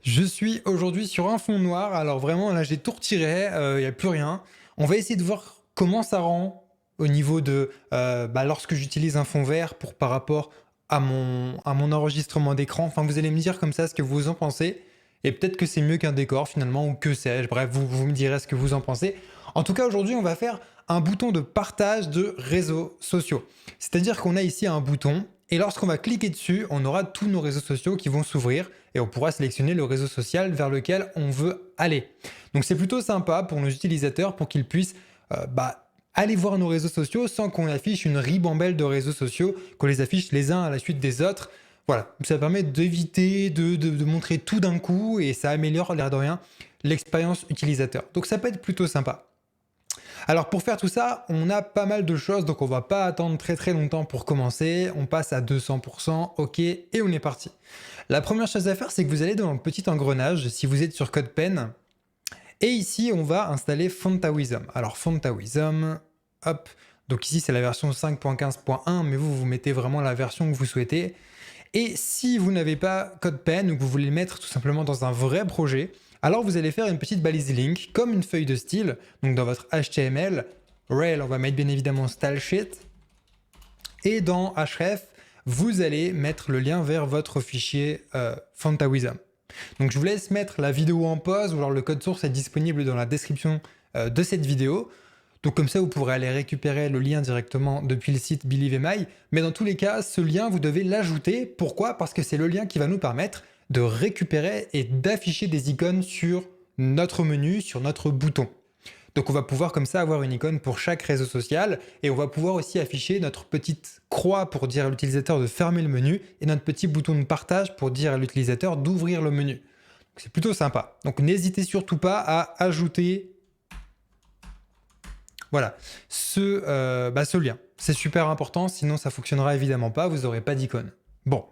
Je suis aujourd'hui sur un fond noir, alors vraiment là j'ai tout retiré, il n'y a plus rien. On va essayer de voir comment ça rend au niveau de lorsque j'utilise un fond vert pour par rapport à mon enregistrement d'écran. Enfin, vous allez me dire comme ça ce que vous en pensez. Et peut-être que c'est mieux qu'un décor finalement, ou que sais-je. Bref, vous me direz ce que vous en pensez. En tout cas, aujourd'hui, on va faire un bouton de partage de réseaux sociaux. C'est-à-dire qu'on a ici un bouton, et lorsqu'on va cliquer dessus, on aura tous nos réseaux sociaux qui vont s'ouvrir et on pourra sélectionner le réseau social vers lequel on veut aller. Donc c'est plutôt sympa pour nos utilisateurs pour qu'ils puissent aller voir nos réseaux sociaux sans qu'on affiche une ribambelle de réseaux sociaux, qu'on les affiche les uns à la suite des autres. Voilà, ça permet d'éviter de montrer tout d'un coup et ça améliore, l'air de rien, l'expérience utilisateur. Donc ça peut être plutôt sympa. Alors pour faire tout ça, on a pas mal de choses, donc on va pas attendre très très longtemps pour commencer. On passe à 200%, ok, et on est parti. La première chose à faire, c'est que vous allez dans le petit engrenage, si vous êtes sur CodePen, et ici on va installer Fontawism. Alors Fontawism, hop, donc ici c'est la version 5.15.1, mais vous mettez vraiment la version que vous souhaitez. Et si vous n'avez pas CodePen ou que vous voulez le mettre tout simplement dans un vrai projet, alors vous allez faire une petite balise link comme une feuille de style. Donc dans votre HTML, rel, on va mettre bien évidemment stylesheet. Et dans href, vous allez mettre le lien vers votre fichier Fontawism. Donc je vous laisse mettre la vidéo en pause ou alors le code source est disponible dans la description de cette vidéo. Donc comme ça, vous pourrez aller récupérer le lien directement depuis le site BelieveMI. Mais dans tous les cas, ce lien, vous devez l'ajouter. Pourquoi? Parce que c'est le lien qui va nous permettre de récupérer et d'afficher des icônes sur notre menu, sur notre bouton. Donc on va pouvoir comme ça avoir une icône pour chaque réseau social et on va pouvoir aussi afficher notre petite croix pour dire à l'utilisateur de fermer le menu et notre petit bouton de partage pour dire à l'utilisateur d'ouvrir le menu. C'est plutôt sympa. Donc n'hésitez surtout pas à ajouter ce lien. C'est super important, sinon ça fonctionnera évidemment pas, vous n'aurez pas d'icône. Bon,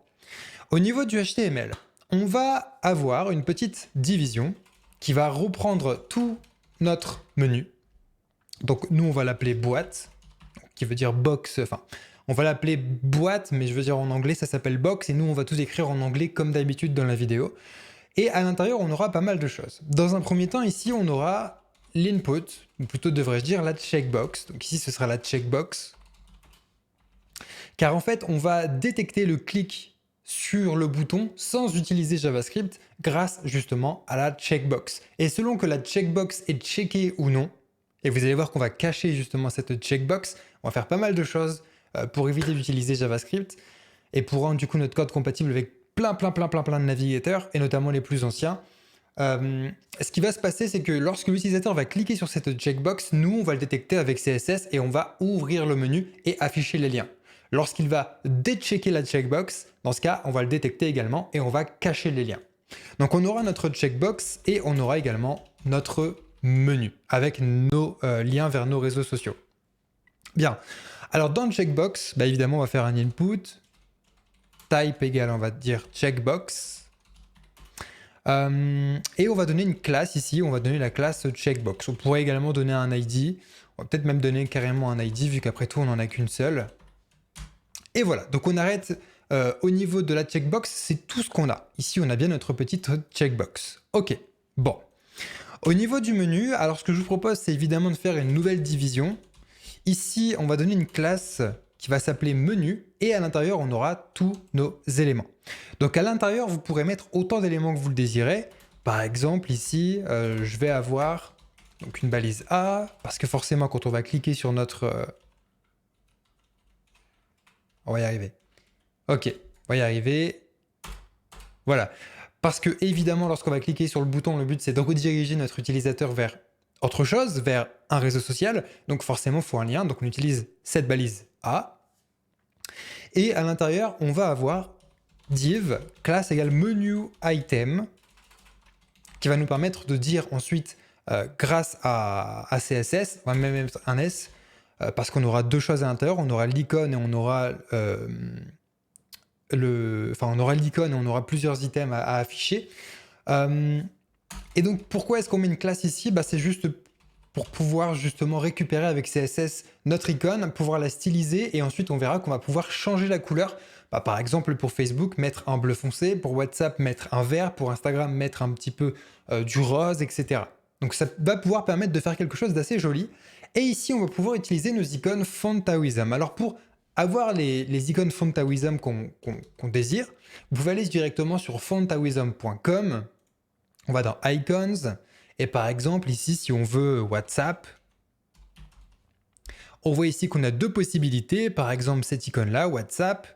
au niveau du HTML, on va avoir une petite division qui va reprendre tout notre menu. Donc nous, on va l'appeler boîte, qui veut dire box, enfin, on va l'appeler boîte, mais je veux dire en anglais, ça s'appelle box, et nous, on va tout écrire en anglais comme d'habitude dans la vidéo. Et à l'intérieur, on aura pas mal de choses. Dans un premier temps, ici, on aura l'input, ou plutôt devrais-je dire la checkbox. Donc ici, ce sera la checkbox. Car en fait, on va détecter le clic sur le bouton sans utiliser JavaScript grâce justement à la checkbox. Et selon que la checkbox est checkée ou non, et vous allez voir qu'on va cacher justement cette checkbox, on va faire pas mal de choses pour éviter d'utiliser JavaScript et pour rendre du coup notre code compatible avec plein de navigateurs et notamment les plus anciens. Ce qui va se passer, c'est que lorsque l'utilisateur va cliquer sur cette checkbox, nous, on va le détecter avec CSS et on va ouvrir le menu et afficher les liens. Lorsqu'il va déchecker la checkbox, dans ce cas, on va le détecter également et on va cacher les liens. Donc on aura notre checkbox et on aura également notre menu avec nos liens vers nos réseaux sociaux. Bien, alors dans le checkbox, évidemment, on va faire un input, type égale, on va dire checkbox. Et on va donner une classe ici, on va donner la classe checkbox. On pourrait également donner un ID, on va peut-être même donner carrément un ID vu qu'après tout on n'en a qu'une seule. Et voilà, donc on arrête au niveau de la checkbox, c'est tout ce qu'on a. Ici on a bien notre petite checkbox. Ok, bon. Au niveau du menu, alors ce que je vous propose c'est évidemment de faire une nouvelle division. Ici on va donner une classe qui va s'appeler menu et à l'intérieur on aura tous nos éléments. Donc à l'intérieur vous pourrez mettre autant d'éléments que vous le désirez. Par exemple ici je vais avoir donc une balise A parce que forcément quand on va cliquer sur notre... On va y arriver. Ok, on va y arriver. Voilà. Parce que évidemment lorsqu'on va cliquer sur le bouton, le but c'est de rediriger notre utilisateur vers autre chose, vers un réseau social. Donc forcément il faut un lien. Donc on utilise cette balise A. Et à l'intérieur, on va avoir div classe égale menu item qui va nous permettre de dire ensuite grâce à CSS, on va même mettre un S parce qu'on aura deux choses à l'intérieur, on aura l'icône et on aura l'icône et on aura plusieurs items à afficher. Et donc pourquoi est-ce qu'on met une classe ici? C'est juste pour pouvoir justement récupérer avec CSS notre icône, pouvoir la styliser et ensuite on verra qu'on va pouvoir changer la couleur Bah, par exemple, pour Facebook, mettre un bleu foncé, pour WhatsApp, mettre un vert, pour Instagram, mettre un petit peu du rose, etc. Donc ça va pouvoir permettre de faire quelque chose d'assez joli. Et ici, on va pouvoir utiliser nos icônes Font Taoism. Alors pour avoir les icônes Font Taoism qu'on désire, vous pouvez aller directement sur fontaoism.com. On va dans Icons. Et par exemple, ici, si on veut WhatsApp, on voit ici qu'on a deux possibilités. Par exemple, cette icône-là, WhatsApp.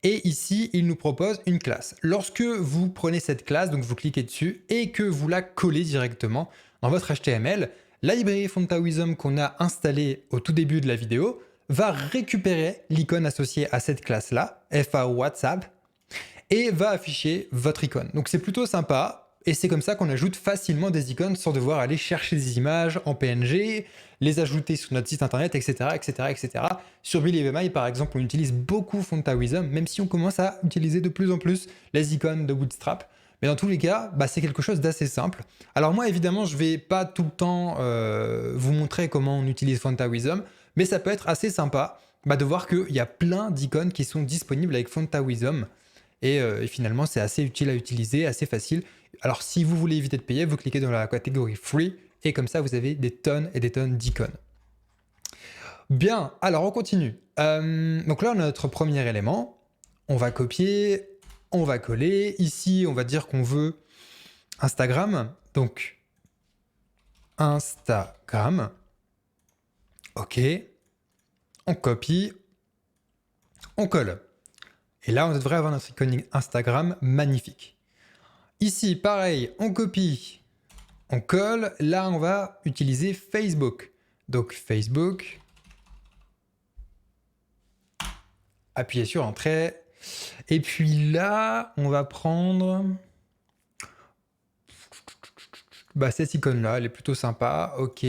Et ici, il nous propose une classe. Lorsque vous prenez cette classe, donc vous cliquez dessus et que vous la collez directement dans votre HTML, la librairie Font Taoism qu'on a installée au tout début de la vidéo va récupérer l'icône associée à cette classe-là, FAO WhatsApp, et va afficher votre icône. Donc c'est plutôt sympa. Et c'est comme ça qu'on ajoute facilement des icônes sans devoir aller chercher des images en PNG, les ajouter sur notre site internet, etc. etc., etc. Sur Believe My, par exemple, on utilise beaucoup Font Taoism, même si on commence à utiliser de plus en plus les icônes de Bootstrap. Mais dans tous les cas, bah, c'est quelque chose d'assez simple. Alors moi, évidemment, je ne vais pas tout le temps vous montrer comment on utilise Font Taoism, mais ça peut être assez sympa de voir qu'il y a plein d'icônes qui sont disponibles avec Font Taoism. Et finalement, c'est assez utile à utiliser, assez facile. Alors, si vous voulez éviter de payer, vous cliquez dans la catégorie Free et comme ça, vous avez des tonnes et des tonnes d'icônes. Bien, alors on continue. Donc là, on a notre premier élément. On va copier, on va coller. Ici, on va dire qu'on veut Instagram. Donc, Instagram. OK. On copie, on colle. Et là, on devrait avoir notre icône Instagram magnifique. Ici, pareil, on copie, on colle. Là, on va utiliser Facebook. Donc, Facebook. Appuyez sur Entrée. Et puis là, on va prendre cette icône-là. Elle est plutôt sympa. OK.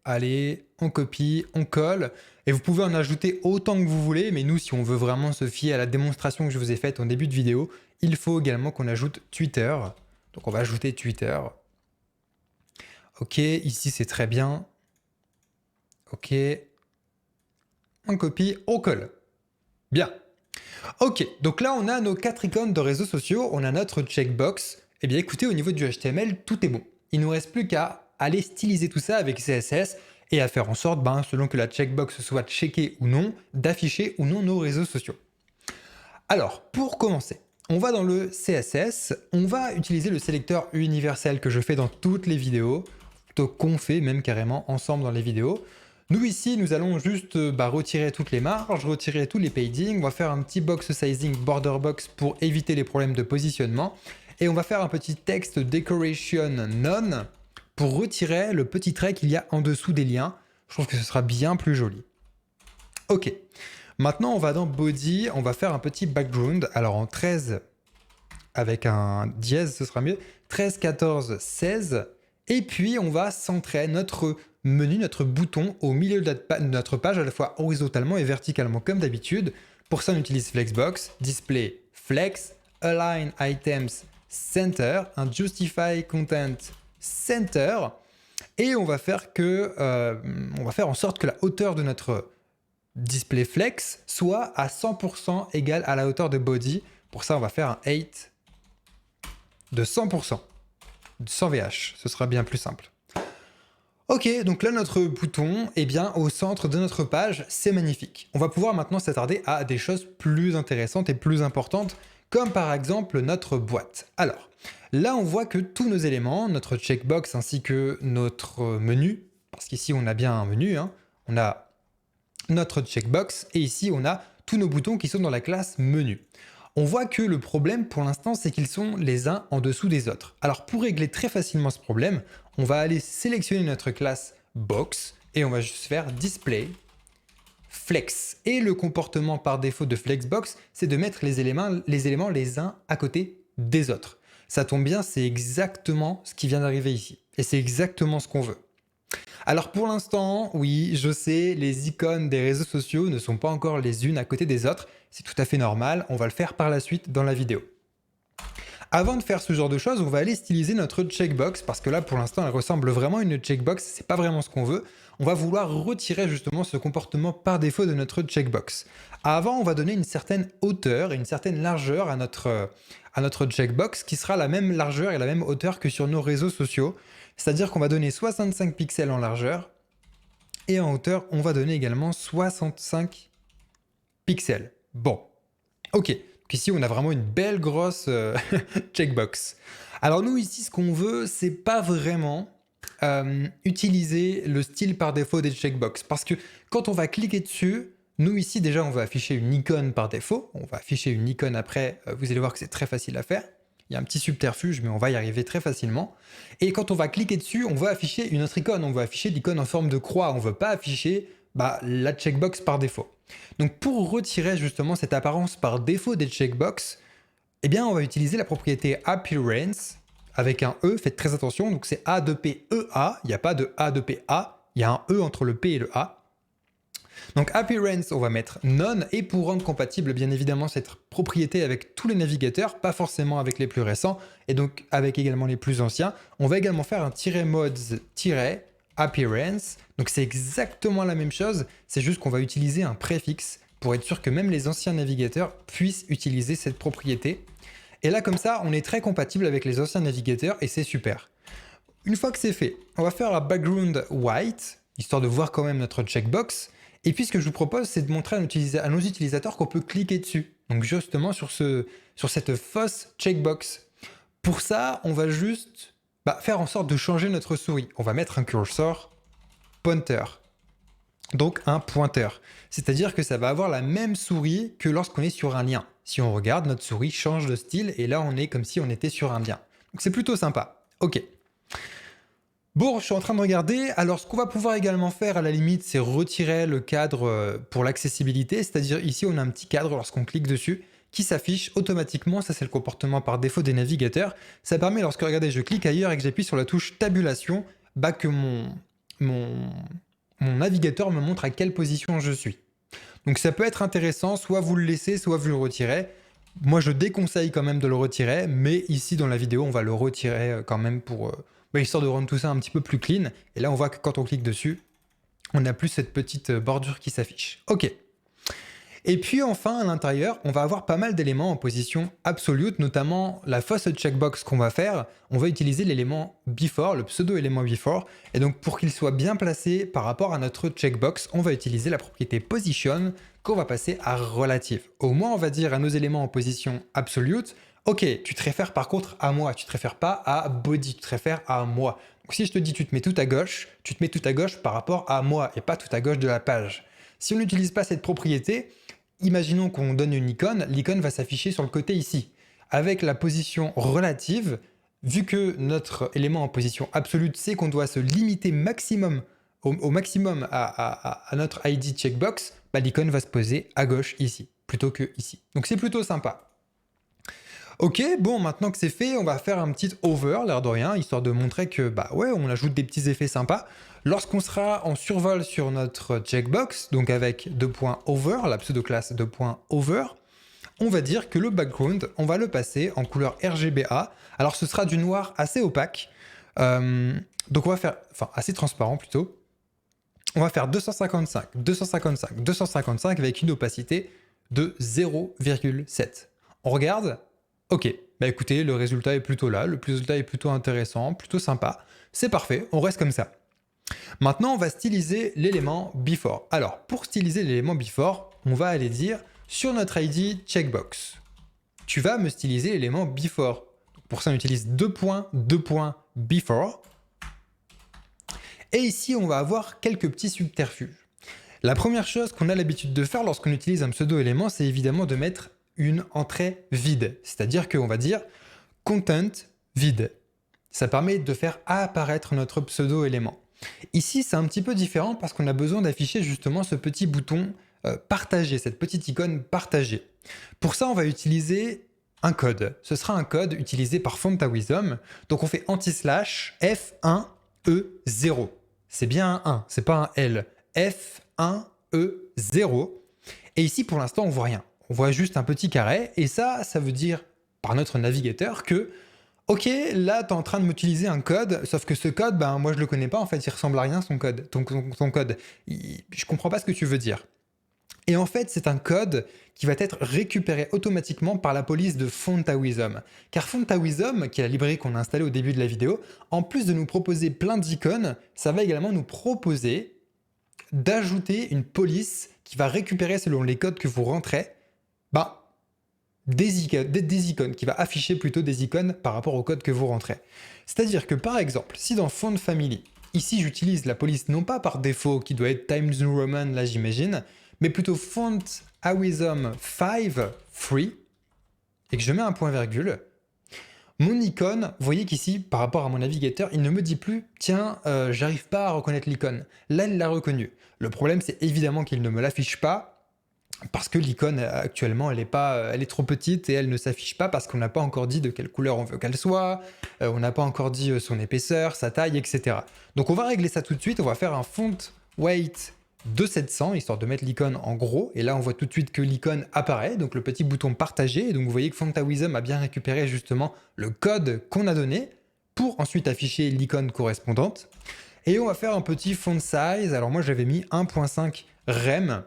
Allez, on copie, on colle. Et vous pouvez en ajouter autant que vous voulez. Mais nous, si on veut vraiment se fier à la démonstration que je vous ai faite en début de vidéo, il faut également qu'on ajoute Twitter. Donc on va ajouter Twitter. OK, ici c'est très bien. OK. On copie, on colle. Bien. OK, donc là on a nos 4 icônes de réseaux sociaux, on a notre checkbox. Eh bien écoutez, au niveau du HTML, tout est bon. Il ne nous reste plus qu'à aller styliser tout ça avec CSS et à faire en sorte, selon que la checkbox soit checkée ou non, d'afficher ou non nos réseaux sociaux. Alors, pour commencer, on va dans le CSS, on va utiliser le sélecteur universel que je fais dans toutes les vidéos, plutôt qu'on fait même carrément ensemble dans les vidéos. Nous ici, nous allons juste retirer toutes les marges, retirer tous les paddings, on va faire un petit box sizing border box pour éviter les problèmes de positionnement, et on va faire un petit texte decoration none pour retirer le petit trait qu'il y a en dessous des liens. Je trouve que ce sera bien plus joli. Ok. Maintenant, on va dans Body, on va faire un petit background. Alors en 13 avec un dièse, ce sera mieux. 13, 14, 16. Et puis, on va centrer notre menu, notre bouton au milieu de notre page, à la fois horizontalement et verticalement, comme d'habitude. Pour ça, on utilise Flexbox, Display, Flex, Align Items, Center, un Justify Content, Center. Et on va faire en sorte que la hauteur de notre display flex soit à 100% égal à la hauteur de body. Pour ça, on va faire un 8 de 100%, sans VH. Ce sera bien plus simple. Ok, donc là, notre bouton est bien au centre de notre page. C'est magnifique. On va pouvoir maintenant s'attarder à des choses plus intéressantes et plus importantes, comme par exemple notre boîte. Alors, là, on voit que tous nos éléments, notre checkbox ainsi que notre menu, parce qu'ici, on a bien un menu, on a notre checkbox et ici on a tous nos boutons qui sont dans la classe menu. On voit que le problème pour l'instant c'est qu'ils sont les uns en dessous des autres. Alors pour régler très facilement ce problème, on va aller sélectionner notre classe box et on va juste faire display flex. Et le comportement par défaut de flexbox, c'est de mettre les éléments les uns à côté des autres. Ça tombe bien, c'est exactement ce qui vient d'arriver ici et c'est exactement ce qu'on veut. Alors pour l'instant, oui, je sais, les icônes des réseaux sociaux ne sont pas encore les unes à côté des autres. C'est tout à fait normal, on va le faire par la suite dans la vidéo. Avant de faire ce genre de choses, on va aller styliser notre checkbox parce que là, pour l'instant, elle ressemble vraiment à une checkbox. C'est pas vraiment ce qu'on veut. On va vouloir retirer justement ce comportement par défaut de notre checkbox. Avant, on va donner une certaine hauteur et une certaine largeur à notre checkbox qui sera la même largeur et la même hauteur que sur nos réseaux sociaux. C'est-à-dire qu'on va donner 65 pixels en largeur et en hauteur, on va donner également 65 pixels. Bon, ok. Donc ici, on a vraiment une belle grosse checkbox. Alors nous, ici, ce qu'on veut, c'est pas vraiment utiliser le style par défaut des checkbox. Parce que quand on va cliquer dessus, nous ici, déjà, on va afficher une icône par défaut. On va afficher une icône après. Vous allez voir que c'est très facile à faire. Il y a un petit subterfuge, mais on va y arriver très facilement. Et quand on va cliquer dessus, on va afficher une autre icône. On va afficher l'icône en forme de croix. On ne veut pas afficher la checkbox par défaut. Donc pour retirer justement cette apparence par défaut des checkbox, eh bien on va utiliser la propriété appearance avec un E, faites très attention, donc c'est A2PEA, il n'y a pas de A2PA, il y a un E entre le P et le A. Donc appearance, on va mettre none, et pour rendre compatible bien évidemment cette propriété avec tous les navigateurs, pas forcément avec les plus récents, et donc avec également les plus anciens, on va également faire un -mods-appearance, donc c'est exactement la même chose, c'est juste qu'on va utiliser un préfixe pour être sûr que même les anciens navigateurs puissent utiliser cette propriété. Et là comme ça, on est très compatible avec les anciens navigateurs et c'est super. Une fois que c'est fait, on va faire la background white, histoire de voir quand même notre checkbox. Et puis ce que je vous propose, c'est de montrer à nos utilisateurs qu'on peut cliquer dessus. Donc justement sur cette fausse checkbox. Pour ça, on va juste faire en sorte de changer notre souris. On va mettre un cursor pointer. Donc un pointeur. C'est-à-dire que ça va avoir la même souris que lorsqu'on est sur un lien. Si on regarde, notre souris change de style et là on est comme si on était sur un lien. Donc c'est plutôt sympa. Ok. Bon, je suis en train de regarder. Alors, ce qu'on va pouvoir également faire à la limite, c'est retirer le cadre pour l'accessibilité. C'est-à-dire ici, on a un petit cadre lorsqu'on clique dessus qui s'affiche automatiquement. Ça, c'est le comportement par défaut des navigateurs. Ça permet, lorsque, regardez, je clique ailleurs et que j'appuie sur la touche tabulation, que mon navigateur me montre à quelle position je suis. Donc, ça peut être intéressant. Soit vous le laissez, soit vous le retirez. Moi, je déconseille quand même de le retirer. Mais ici, dans la vidéo, on va le retirer quand même pour... histoire de rendre tout ça un petit peu plus clean. Et là, on voit que quand on clique dessus, on n'a plus cette petite bordure qui s'affiche. Ok. Et puis enfin, à l'intérieur, on va avoir pas mal d'éléments en position absolute, notamment la fausse checkbox qu'on va faire. On va utiliser l'élément before, le pseudo-élément before. Et donc, pour qu'il soit bien placé par rapport à notre checkbox, on va utiliser la propriété position qu'on va passer à relative. Au moins, on va dire à nos éléments en position absolute, ok, tu te réfères par contre à moi, tu te réfères pas à body, tu te réfères à moi. Donc si je te dis tu te mets tout à gauche, tu te mets tout à gauche par rapport à moi et pas tout à gauche de la page. Si on n'utilise pas cette propriété, imaginons qu'on donne une icône, l'icône va s'afficher sur le côté ici. Avec la position relative, vu que notre élément en position absolue, c'est qu'on doit se limiter maximum, au maximum à notre ID checkbox, l'icône va se poser à gauche ici, plutôt que ici. Donc c'est plutôt sympa. Ok, bon, maintenant que c'est fait, on va faire un petit over, l'air de rien, histoire de montrer que, on ajoute des petits effets sympas. Lorsqu'on sera en survol sur notre checkbox, donc avec $over, la pseudo-classe $over, on va dire que le background, on va le passer en couleur RGBA. Alors ce sera du noir assez opaque, donc on va faire, assez transparent plutôt. On va faire 255, 255, 255 avec une opacité de 0,7. On regarde. Ok, écoutez, le résultat est plutôt là, le résultat est plutôt intéressant, plutôt sympa. C'est parfait, on reste comme ça. Maintenant, on va styliser l'élément before. Alors, pour styliser l'élément before, on va aller dire sur notre ID checkbox, tu vas me styliser l'élément before. Pour ça, on utilise before. Et ici, on va avoir quelques petits subterfuges. La première chose qu'on a l'habitude de faire lorsqu'on utilise un pseudo-élément, c'est évidemment de mettre une entrée vide. C'est-à-dire qu'on va dire content vide. Ça permet de faire apparaître notre pseudo-élément. Ici, c'est un petit peu différent parce qu'on a besoin d'afficher justement ce petit bouton partager, cette petite icône partagée. Pour ça, on va utiliser un code. Ce sera un code utilisé par Fontawism. Donc on fait anti/F1E0. C'est bien un 1, c'est pas un L. F1E0. Et ici, pour l'instant, on voit rien. On voit juste un petit carré, et ça veut dire par notre navigateur que ok, là, tu es en train de m'utiliser un code, sauf que ce code, ben, moi, je le connais pas, en fait, il ressemble à rien, son code, ton code. Je comprends pas ce que tu veux dire. Et en fait, c'est un code qui va être récupéré automatiquement par la police de Fontawism. Car Fontawism, qui est la librairie qu'on a installée au début de la vidéo, en plus de nous proposer plein d'icônes, ça va également nous proposer d'ajouter une police qui va récupérer, selon les codes que vous rentrez, ben, des icônes, qui va afficher plutôt des icônes par rapport au code que vous rentrez. C'est-à-dire que par exemple, si dans Font Family, ici j'utilise la police non pas par défaut, qui doit être Times New Roman là j'imagine, mais plutôt Font Awism 5 free, et que je mets un point virgule, mon icône, vous voyez qu'ici, par rapport à mon navigateur, il ne me dit plus « Tiens, j'arrive pas à reconnaître l'icône ». Là, il l'a reconnu. Le problème, c'est évidemment qu'il ne me l'affiche pas, parce que l'icône actuellement elle est trop petite et elle ne s'affiche pas parce qu'on n'a pas encore dit de quelle couleur on veut qu'elle soit, on n'a pas encore dit son épaisseur, sa taille, etc. Donc on va régler ça tout de suite, on va faire un font weight de 700 histoire de mettre l'icône en gros, et là on voit tout de suite que l'icône apparaît, donc le petit bouton partager, et donc vous voyez que Fontawism a bien récupéré justement le code qu'on a donné pour ensuite afficher l'icône correspondante. Et on va faire un petit font size, alors moi j'avais mis 1.5 rem,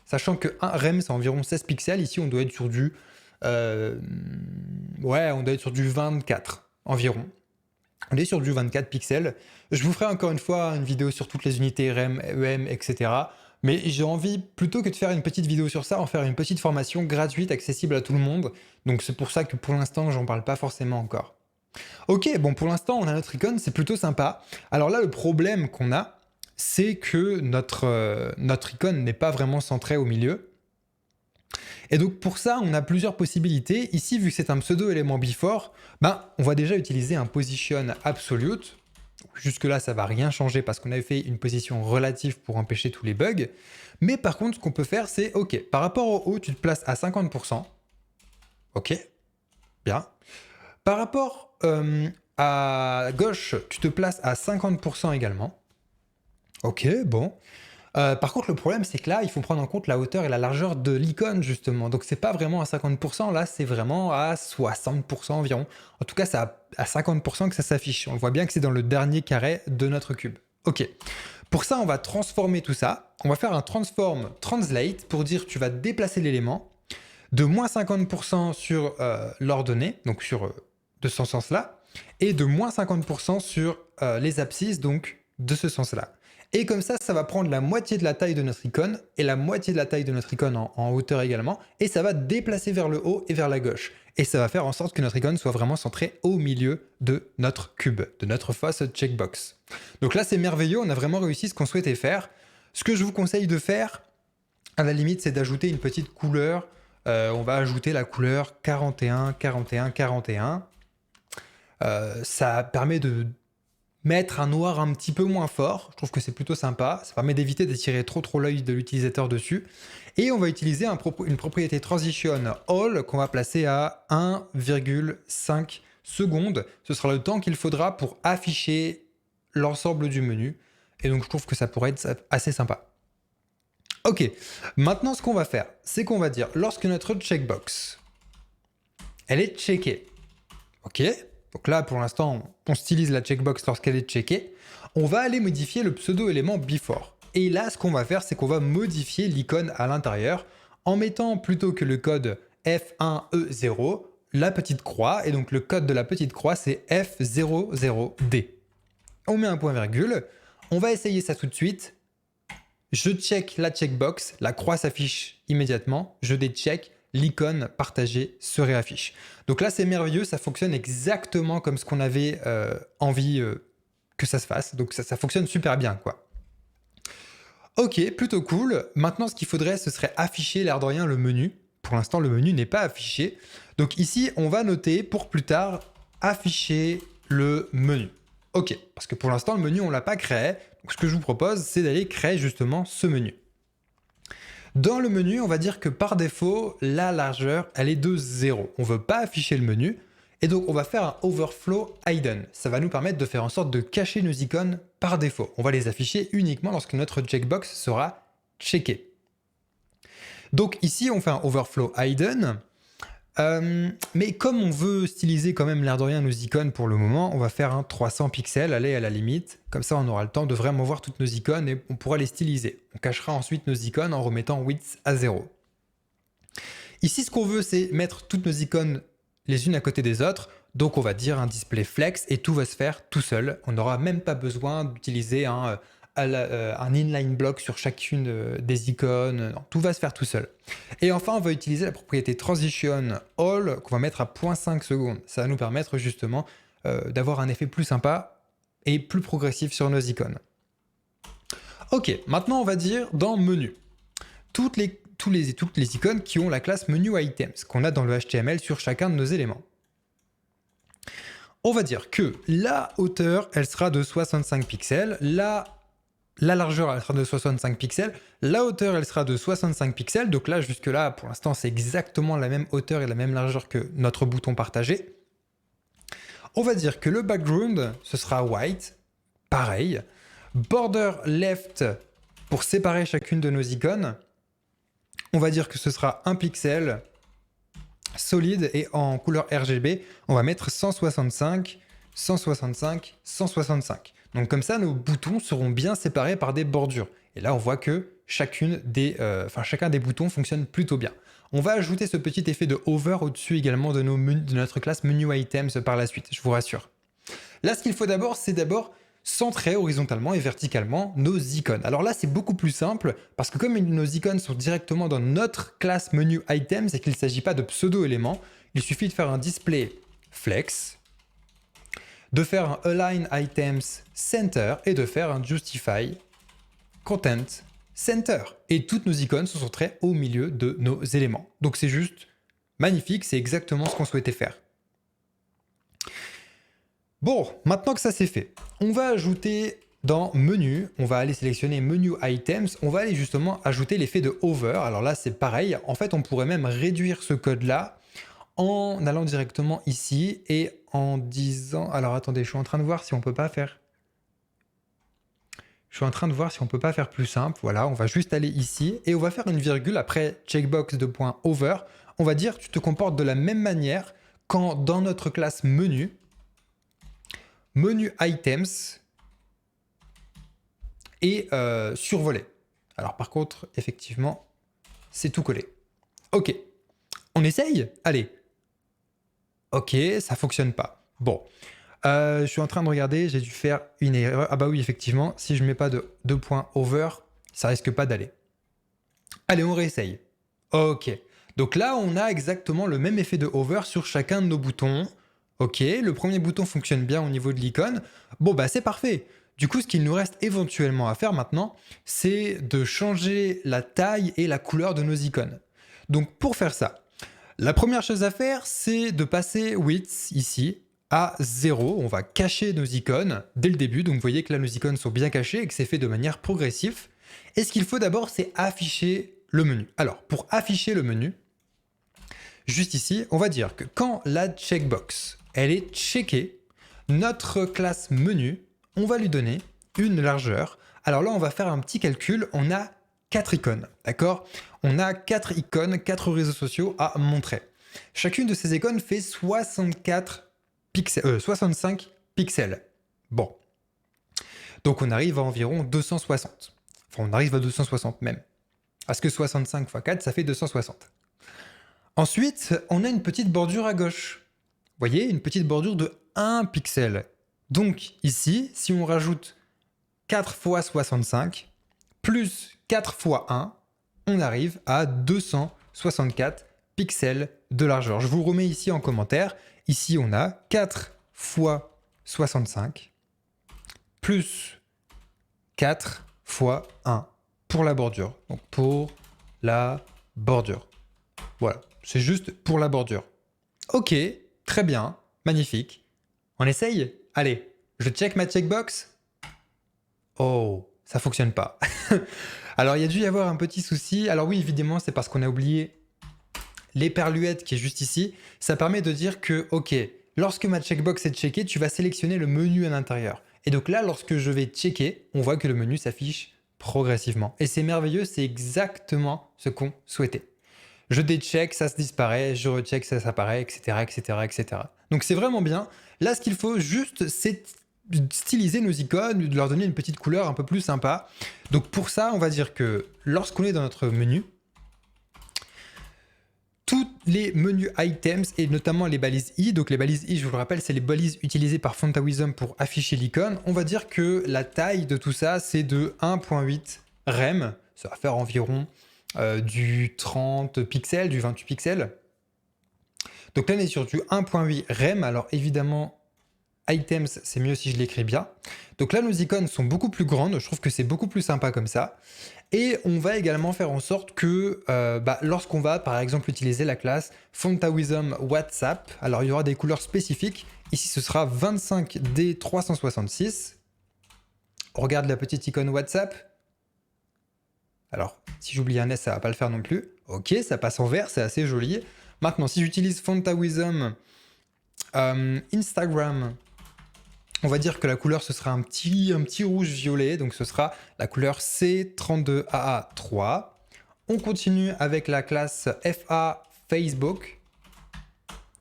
sachant que 1 rem c'est environ 16 pixels, ici on doit être sur du... on doit être sur du 24 environ. On est sur du 24 pixels. Je vous ferai encore une fois une vidéo sur toutes les unités rem, EM, etc. Mais j'ai envie, plutôt que de faire une petite vidéo sur ça, en faire une petite formation gratuite, accessible à tout le monde. Donc c'est pour ça que pour l'instant, j'en parle pas forcément encore. Ok, bon pour l'instant, on a notre icône, c'est plutôt sympa. Alors là, le problème qu'on a, c'est que notre icône n'est pas vraiment centrée au milieu. Et donc pour ça, on a plusieurs possibilités. Ici, vu que c'est un pseudo-élément before, on va déjà utiliser un position absolute. Jusque-là, ça va rien changer parce qu'on avait fait une position relative pour empêcher tous les bugs. Mais par contre, ce qu'on peut faire, c'est, ok, par rapport au haut, tu te places à 50%. Ok, bien. Par rapport à gauche, tu te places à 50% également. Ok, bon. Par contre, le problème, c'est que là, il faut prendre en compte la hauteur et la largeur de l'icône, justement. Donc, c'est pas vraiment à 50%, là, c'est vraiment à 60% environ. En tout cas, c'est à 50% que ça s'affiche. On voit bien que c'est dans le dernier carré de notre cube. Ok. Pour ça, on va transformer tout ça. On va faire un transform translate pour dire tu vas déplacer l'élément de moins 50% sur l'ordonnée, donc de ce sens-là, et de moins 50% sur les abscisses, donc de ce sens-là. Et comme ça, ça va prendre la moitié de la taille de notre icône et la moitié de la taille de notre icône en hauteur également, et ça va déplacer vers le haut et vers la gauche. Et ça va faire en sorte que notre icône soit vraiment centrée au milieu de notre cube, de notre face checkbox. Donc là, c'est merveilleux, on a vraiment réussi ce qu'on souhaitait faire. Ce que je vous conseille de faire, à la limite, c'est d'ajouter une petite couleur. On va ajouter la couleur 41, 41, 41. Ça permet de mettre un noir un petit peu moins fort, je trouve que c'est plutôt sympa, ça permet d'éviter d'attirer trop l'œil de l'utilisateur dessus. Et on va utiliser une propriété transition all qu'on va placer à 1,5 secondes. Ce sera le temps qu'il faudra pour afficher l'ensemble du menu. Et donc je trouve que ça pourrait être assez sympa. Ok, maintenant ce qu'on va faire, c'est qu'on va dire, lorsque notre checkbox, elle est checkée, ok, donc là, pour l'instant, on stylise la checkbox lorsqu'elle est checkée. On va aller modifier le pseudo-élément before. Et là, ce qu'on va faire, c'est qu'on va modifier l'icône à l'intérieur en mettant plutôt que le code F1E0, la petite croix. Et donc, le code de la petite croix, c'est F00D. On met un point virgule. On va essayer ça tout de suite. Je check la checkbox. La croix s'affiche immédiatement. Je décheck. L'icône partagée se réaffiche. Donc là, c'est merveilleux, ça fonctionne exactement comme ce qu'on avait envie que ça se fasse. Donc ça fonctionne super bien, quoi. Ok, plutôt cool. Maintenant, ce qu'il faudrait, ce serait afficher l'air de rien le menu. Pour l'instant, le menu n'est pas affiché. Donc ici, on va noter pour plus tard afficher le menu. Ok, parce que pour l'instant, le menu, on ne l'a pas créé. Donc ce que je vous propose, c'est d'aller créer justement ce menu. Dans le menu, on va dire que par défaut, la largeur, elle est de 0. On ne veut pas afficher le menu. Et donc, on va faire un overflow hidden. Ça va nous permettre de faire en sorte de cacher nos icônes par défaut. On va les afficher uniquement lorsque notre checkbox sera checké. Donc ici, on fait un overflow hidden. Mais comme on veut styliser quand même l'air de rien nos icônes pour le moment, on va faire un 300 pixels, allez à la limite. Comme ça, on aura le temps de vraiment voir toutes nos icônes et on pourra les styliser. On cachera ensuite nos icônes en remettant width à 0. Ici, ce qu'on veut, c'est mettre toutes nos icônes les unes à côté des autres. Donc, on va dire un display flex et tout va se faire tout seul. On n'aura même pas besoin d'utiliser un inline block sur chacune des icônes. Non, tout va se faire tout seul. Et enfin, on va utiliser la propriété transition all qu'on va mettre à 0.5 secondes. Ça va nous permettre justement d'avoir un effet plus sympa et plus progressif sur nos icônes. Ok, maintenant on va dire dans menu. Toutes les icônes qui ont la classe menu items qu'on a dans le HTML sur chacun de nos éléments. On va dire que la hauteur, elle sera de 65 pixels, la largeur, elle sera de 65 pixels, la hauteur, elle sera de 65 pixels, donc là, jusque-là, pour l'instant, c'est exactement la même hauteur et la même largeur que notre bouton partagé. On va dire que le background, ce sera white, pareil. Border left, pour séparer chacune de nos icônes, on va dire que ce sera 1 pixel solide et en couleur RGB, on va mettre 165, 165, 165. Donc comme ça, nos boutons seront bien séparés par des bordures. Et là, on voit que chacun des boutons fonctionne plutôt bien. On va ajouter ce petit effet de hover au-dessus également de notre classe menu items par la suite, je vous rassure. Là, ce qu'il faut d'abord, c'est centrer horizontalement et verticalement nos icônes. Alors là, c'est beaucoup plus simple parce que comme nos icônes sont directement dans notre classe menu items et qu'il ne s'agit pas de pseudo-éléments, il suffit de faire un display flex, de faire un align items center et de faire un justify content center. Et toutes nos icônes sont centrées au milieu de nos éléments. Donc c'est juste magnifique, c'est exactement ce qu'on souhaitait faire. Bon, maintenant que ça c'est fait, on va ajouter dans menu, on va aller sélectionner menu items, on va aller justement ajouter l'effet de hover. Alors là c'est pareil, en fait on pourrait même réduire ce code là en allant directement ici et en disant... Alors attendez, je suis en train de voir si on peut pas faire... plus simple. Voilà, on va juste aller ici et on va faire une virgule après checkbox de point over. On va dire tu te comportes de la même manière quand dans notre classe menu items et survolé. Alors par contre, effectivement, c'est tout collé. Ok, on essaye? Allez. Ok, ça fonctionne pas. Bon, je suis en train de regarder, j'ai dû faire une erreur. Ah bah oui, effectivement, si je mets pas de deux points over, ça risque pas d'aller. Allez, on réessaye. Ok, donc là, on a exactement le même effet de hover sur chacun de nos boutons. Ok, le premier bouton fonctionne bien au niveau de l'icône. Bon, bah c'est parfait. Du coup, ce qu'il nous reste éventuellement à faire maintenant, c'est de changer la taille et la couleur de nos icônes. Donc pour faire ça, la première chose à faire, c'est de passer width ici à 0. On va cacher nos icônes dès le début. Donc vous voyez que là, nos icônes sont bien cachées et que c'est fait de manière progressive. Et ce qu'il faut d'abord, c'est afficher le menu. Alors, pour afficher le menu, juste ici, on va dire que quand la checkbox, elle est checkée, notre classe menu, on va lui donner une largeur. Alors là, on va faire un petit calcul. On a 4 icônes, d'accord? On a 4 icônes, 4 réseaux sociaux à montrer. Chacune de ces icônes fait 65 pixels. Bon. Donc on arrive à environ 260. Enfin, on arrive à 260 même. Parce que 65 x 4, ça fait 260. Ensuite, on a une petite bordure à gauche. Vous voyez, une petite bordure de 1 pixel. Donc ici, si on rajoute 4 x 65, plus 4 x 1, on arrive à 264 pixels de largeur. Je vous remets ici en commentaire. Ici, on a 4 x 65, plus 4 x 1 pour la bordure. Donc pour la bordure. Voilà, c'est juste pour la bordure. Ok, très bien, magnifique. On essaye? Allez, je check ma checkbox. Oh, ça fonctionne pas. Alors, il y a dû y avoir un petit souci. Alors oui, évidemment, c'est parce qu'on a oublié l'éperluette qui est juste ici. Ça permet de dire que, ok, lorsque ma checkbox est checkée, tu vas sélectionner le menu à l'intérieur. Et donc là, lorsque je vais checker, on voit que le menu s'affiche progressivement. Et c'est merveilleux, c'est exactement ce qu'on souhaitait. je décheck, ça se disparaît, je recheck, ça s'apparaît, etc., etc., etc. Donc c'est vraiment bien. Là, ce qu'il faut juste, c'est styliser nos icônes, de leur donner une petite couleur un peu plus sympa. Donc pour ça, on va dire que lorsqu'on est dans notre menu, tous les menus items et notamment les balises i, donc les balises i, je vous le rappelle, c'est les balises utilisées par Fantawism pour afficher l'icône. On va dire que la taille de tout ça, c'est de 1.8 rem, ça va faire environ du 30 pixels, du 28 pixels. Donc là, on est sur du 1.8 rem, alors évidemment, items, c'est mieux si je l'écris bien. Donc là, nos icônes sont beaucoup plus grandes, je trouve que c'est beaucoup plus sympa comme ça. Et on va également faire en sorte que lorsqu'on va par exemple utiliser la classe Fantawism WhatsApp, alors il y aura des couleurs spécifiques. Ici ce sera 25D366. On regarde la petite icône WhatsApp. Alors si j'oublie un S, ça va pas le faire non plus. Ok, ça passe en vert, c'est assez joli. Maintenant, si j'utilise Fantawism Instagram, on va dire que la couleur, ce sera un petit rouge-violet, donc ce sera la couleur C32AA3. On continue avec la classe FA Facebook.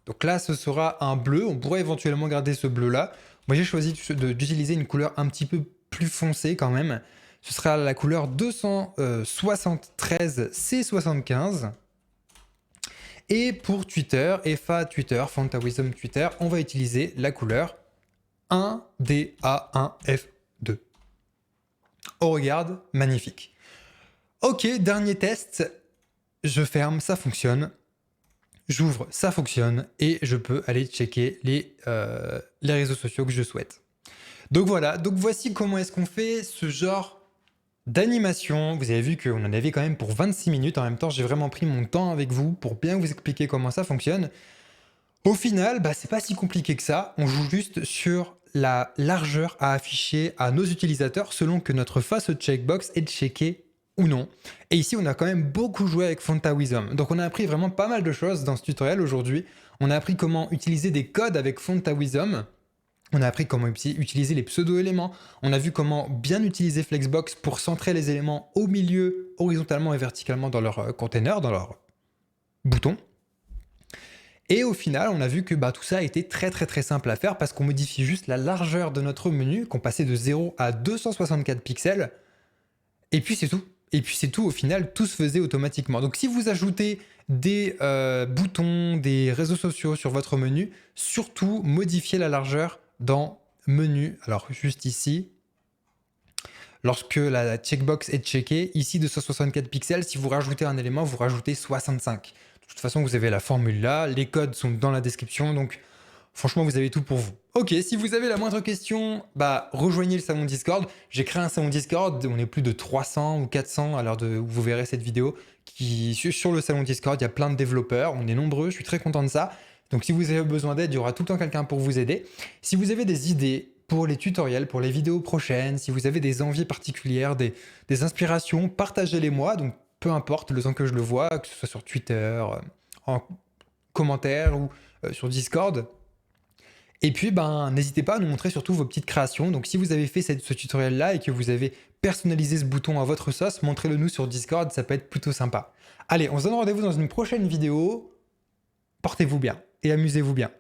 Donc là, ce sera un bleu. On pourrait éventuellement garder ce bleu-là. Moi, j'ai choisi d'utiliser une couleur un petit peu plus foncée quand même. Ce sera la couleur 273C75. Et pour Twitter, FA Twitter, Fantawism Twitter, on va utiliser la couleur 1DA1F2. On regarde, magnifique. Ok, dernier test. Je ferme, ça fonctionne. J'ouvre, ça fonctionne. Et je peux aller checker les réseaux sociaux que je souhaite. Donc voilà, donc voici comment est-ce qu'on fait ce genre d'animation. Vous avez vu qu'on en avait quand même pour 26 minutes. En même temps, j'ai vraiment pris mon temps avec vous pour bien vous expliquer comment ça fonctionne. Au final, c'est pas si compliqué que ça. On joue juste sur la largeur à afficher à nos utilisateurs selon que notre face checkbox est checkée ou non. Et ici, on a quand même beaucoup joué avec Fantawism. Donc on a appris vraiment pas mal de choses dans ce tutoriel aujourd'hui. On a appris comment utiliser des codes avec Fantawism. On a appris comment utiliser les pseudo-éléments. On a vu comment bien utiliser Flexbox pour centrer les éléments au milieu, horizontalement et verticalement dans leur container, dans leur bouton. Et au final, on a vu que tout ça a été très simple à faire parce qu'on modifie juste la largeur de notre menu, qu'on passait de 0 à 264 pixels. Et puis c'est tout. Et puis c'est tout, au final, tout se faisait automatiquement. Donc si vous ajoutez des boutons, des réseaux sociaux sur votre menu, surtout modifiez la largeur dans menu. Alors juste ici, lorsque la checkbox est checkée, ici 264 pixels, si vous rajoutez un élément, vous rajoutez 65. De toute façon, vous avez la formule là, les codes sont dans la description, donc franchement, vous avez tout pour vous. Ok, si vous avez la moindre question, rejoignez le salon Discord. J'ai créé un salon Discord, on est plus de 300 ou 400 à l'heure où vous verrez cette vidéo. Sur le salon Discord, il y a plein de développeurs, on est nombreux, je suis très content de ça. Donc si vous avez besoin d'aide, il y aura tout le temps quelqu'un pour vous aider. Si vous avez des idées pour les tutoriels, pour les vidéos prochaines, si vous avez des envies particulières, des inspirations, partagez-les moi. Donc peu importe le temps que je le vois, que ce soit sur Twitter, en commentaire ou sur Discord. Et puis, n'hésitez pas à nous montrer surtout vos petites créations. Donc, si vous avez fait ce tutoriel-là et que vous avez personnalisé ce bouton à votre sauce, montrez-le nous sur Discord, ça peut être plutôt sympa. Allez, on se donne rendez-vous dans une prochaine vidéo. Portez-vous bien et amusez-vous bien.